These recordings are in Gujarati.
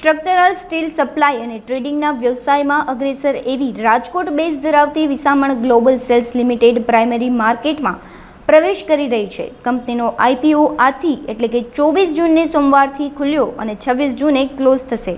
સ્ટ્રક્ચરલ સ્ટીલ સપ્લાય અને ટ્રેડિંગના વ્યવસાયમાં અગ્રેસર એવી રાજકોટ બેઝ ધરાવતી વિસામણ ગ્લોબલ સેલ્સ લિમિટેડ પ્રાઇમરી માર્કેટમાં પ્રવેશ કરી રહી છે. કંપનીનો IPO આજથી એટલે કે 24 જૂનને સોમવારથી ખુલ્યો અને 26 જૂને ક્લોઝ થશે.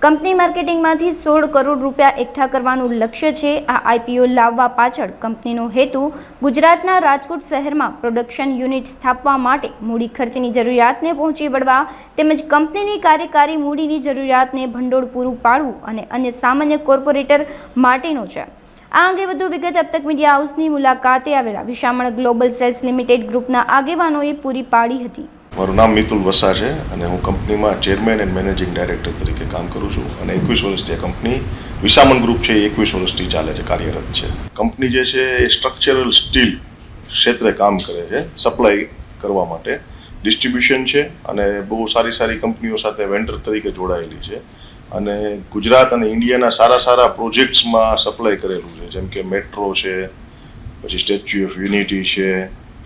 કંપની માર્કેટિંગમાંથી 16 કરોડ રૂપિયા એકઠા કરવાનું લક્ષ્ય છે. આ IPO લાવવા પાછળ કંપનીનો હેતુ ગુજરાતના રાજકોટ શહેરમાં પ્રોડક્શન યુનિટ સ્થાપવા માટે મૂડી ખર્ચની જરૂરિયાતને પહોંચી વળવા તેમજ કંપનીની કાર્યકારી મૂડીની જરૂરિયાતને ભંડોળ પૂરું પાડવું અને અન્ય સામાન્ય કોર્પોરેટર માટેનો છે. આ અંગે વધુ વિગત અબ તક મીડિયા હાઉસની મુલાકાતે આવેલા વિસામણ ગ્લોબલ સેલ્સ લિમિટેડ ગ્રુપના આગેવાનોએ પૂરી પાડી હતી. મારું નામ મિતુલ વસા છે અને હું કંપનીમાં ચેરમેન એન્ડ મેનેજિંગ ડાયરેક્ટર તરીકે કામ કરું છું અને 21 વર્ષથી આ કંપની વિસામણ ગ્રુપ છે એ 21 વર્ષથી ચાલે છે, કાર્યરત છે. કંપની જે છે એ સ્ટ્રક્ચરલ સ્ટીલ ક્ષેત્રે કામ કરે છે, સપ્લાય કરવા માટે ડિસ્ટ્રીબ્યુશન છે અને બહુ સારી કંપનીઓ સાથે વેન્ડર તરીકે જોડાયેલી છે અને ગુજરાત અને ઇન્ડિયાના સારા પ્રોજેક્ટ્સમાં સપ્લાય કરેલું છે, જેમ કે મેટ્રો છે, પછી સ્ટેચ્યુ ઓફ યુનિટી છે,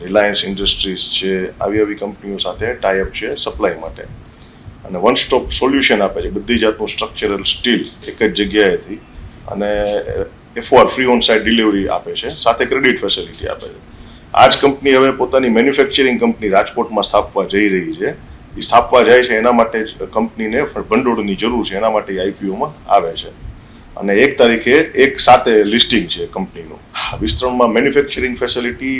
રિલાયન્સ ઇન્ડસ્ટ્રીઝ છે. આવી કંપનીઓ સાથે ટાઈઅપ છે સપ્લાય માટે અને વન સ્ટોપ સોલ્યુશન આપે છે. બધી જાતનું સ્ટ્રક્ચરલ સ્ટીલ એક જ જગ્યાએથી અને FOR free on site delivery આપે છે, સાથે ક્રેડિટ ફેસિલિટી આપે છે. આ જ કંપની હવે પોતાની મેન્યુફેક્ચરિંગ કંપની રાજકોટમાં સ્થાપવા જઈ રહી છે. એ સ્થાપવા જાય છે એના માટે જ કંપનીને ભંડોળની જરૂર છે, એના માટે IPOમાં આવે છે અને 1 તારીખે 1/7 લિસ્ટિંગ છે કંપનીનું. વિસ્તરણમાં મેન્યુફેક્ચરિંગ ફેસિલિટી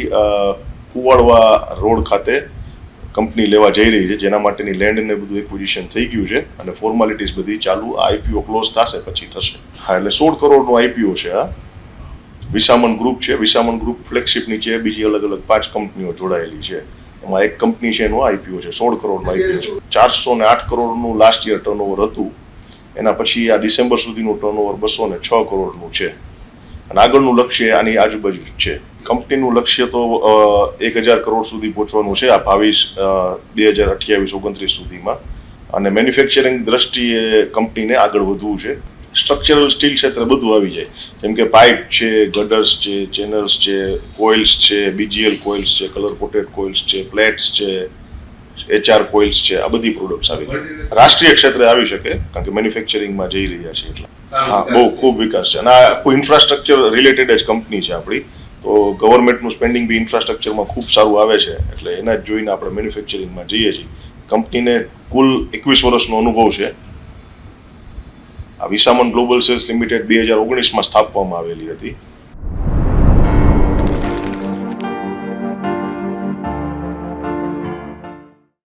કુવાડવા રોડ ખાતે કંપની લેવા જઈ રહી છે, જેના માટેની લેન્ડ ને બધું એક્વિઝિશન થઈ ગયું છે અને ફોર્માલિટીઝ બધી ચાલુ. આ IPO ક્લોઝ થશે પછી થશે. હા, એટલે 16 કરોડનો IPO છે. આ વિસામણ ગ્રુપ છે. વિસામણ ગ્રુપ ફ્લેગશિપ નીચે બીજી અલગ 5 કંપનીઓ જોડાયેલી છે. એમાં એક કંપની છે એનો IPO છે. 16 કરોડનો IPO છે. 408 કરોડનું લાસ્ટ યર ટર્નઓવર હતું. એના પછી આ ડિસેમ્બર સુધીનું ટર્નઓવર 206 કરોડનું છે અને આગળનું લક્ષ્ય આની આજુબાજુ છે. કંપનીનું લક્ષ્ય તો 1000 કરોડ સુધી પહોંચવાનું છે આ 2028-29 સુધીમાં અને મેન્યુફેક્ચરિંગ દ્રષ્ટિએ કંપનીને આગળ વધવું છે. સ્ટ્રક્ચરલ સ્ટીલ ક્ષેત્રે બધું આવી જાય, જેમ કે પાઇપ છે, ગડર્સ છે, ચેનલ્સ છે, કોઇલ્સ છે, BGL કોઇલ્સ છે, કલર કોટેડ કોઇલ્સ છે, પ્લેટ્સ છે, HR કોઇલ્સ છે. આ બધી પ્રોડક્ટ્સ આવી જાય. રાષ્ટ્રીય ક્ષેત્રે આવી શકે કારણ કે મેન્યુફેક્ચરિંગમાં જઈ રહ્યા છે એટલે. હા, બહુ ખૂબ વિકાસ છે અને આ કોઈ ઇન્ફ્રાસ્ટ્રક્ચર રિલેટેડ જ કંપની છે આપણી. તો ગવર્મેન્ટનું સ્પેન્ડિંગ બી ઇન્ફ્રાસ્ટ્રક્ચરમાં ખૂબ સારું આવે છે એટલે એના જ જોઈને આપણે મેન્યુફેક્ચરિંગમાં જઈએ છીએ. કંપનીને કુલ 21 વર્ષનો અનુભવ છે. આ વિસામણ ગ્લોબલ સેલ્સ લિમિટેડ 2019માં સ્થાપવામાં આવેલી હતી